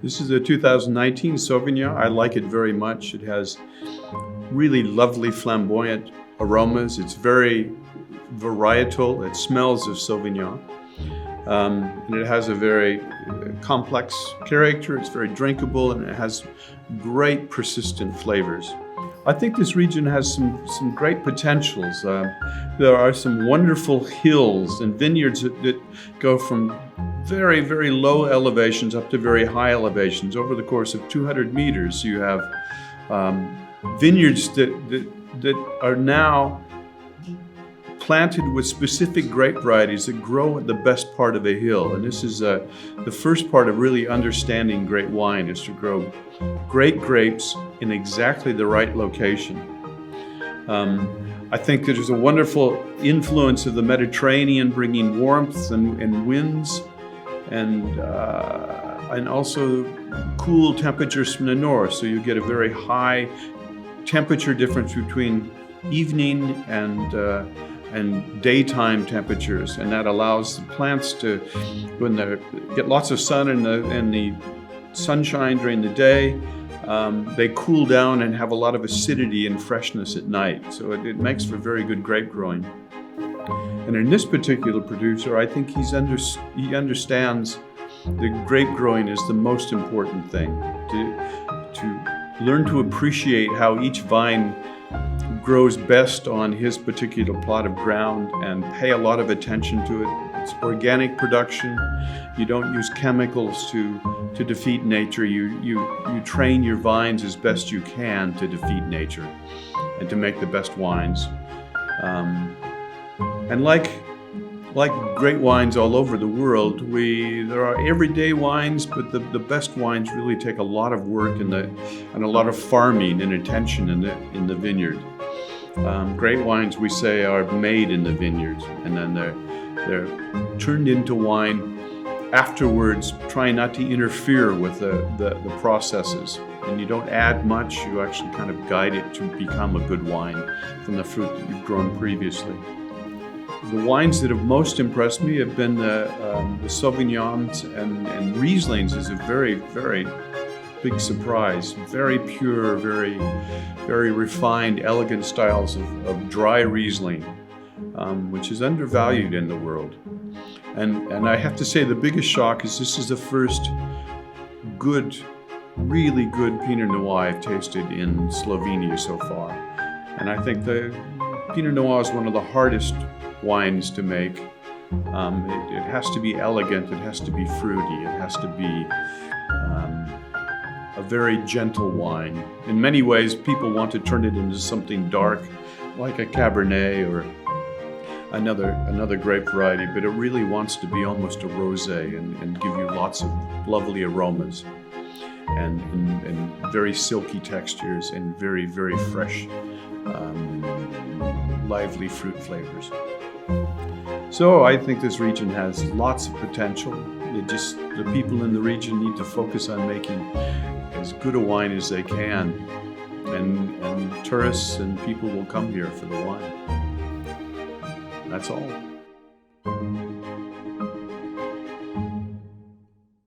This is a 2019 Sauvignon. I like it very much. It has really lovely flamboyant aromas. It's very varietal. It smells of Sauvignon. And it has a very complex character. It's very drinkable, and it has great persistent flavors. I think this region has some great potentials. There are some wonderful hills and vineyards that go from very, very low elevations up to very high elevations. Over the course of 200 meters, you have vineyards that are now planted with specific grape varieties that grow at the best part of a hill. And this is the first part of really understanding great wine, is to grow great grapes in exactly the right location. I think there's a wonderful influence of the Mediterranean, bringing warmth and winds, and also cool temperatures from the north. So you get a very high temperature difference between evening and daytime temperatures, and that allows the plants to, when they get lots of sun and the sunshine during the day, they cool down and have a lot of acidity and freshness at night. So it makes for very good grape growing. And in this particular producer, I think he understands that grape growing is the most important thing. To learn to appreciate how each vine grows best on his particular plot of ground and pay a lot of attention to it. It's organic production. You don't use chemicals to defeat nature. You train your vines as best you can to defeat nature and to make the best wines. And like great wines all over the world, there are everyday wines, but the best wines really take a lot of work and a lot of farming and attention in the vineyard. Great wines, we say, are made in the vineyard, and then they're turned into wine afterwards, trying not to interfere with the processes. And you don't add much, you actually kind of guide it to become a good wine from the fruit that you've grown previously. The wines that have most impressed me have been the Sauvignons and Rieslings is a very, very big surprise. Very pure, very, very refined, elegant styles of dry Riesling, which is undervalued in the world. And I have to say the biggest shock is this is the first good, really good Pinot Noir I've tasted in Slovenia so far. And I think the Pinot Noir is one of the hardest wines to make. It has to be elegant, it has to be fruity, it has to be a very gentle wine. In many ways, people want to turn it into something dark, like a Cabernet or another grape variety, but it really wants to be almost a rosé and give you lots of lovely aromas and very silky textures and very, very fresh, lively fruit flavors. So I think this region has lots of potential. The people in the region need to focus on making as good a wine as they can, and tourists and people will come here for the wine. That's all.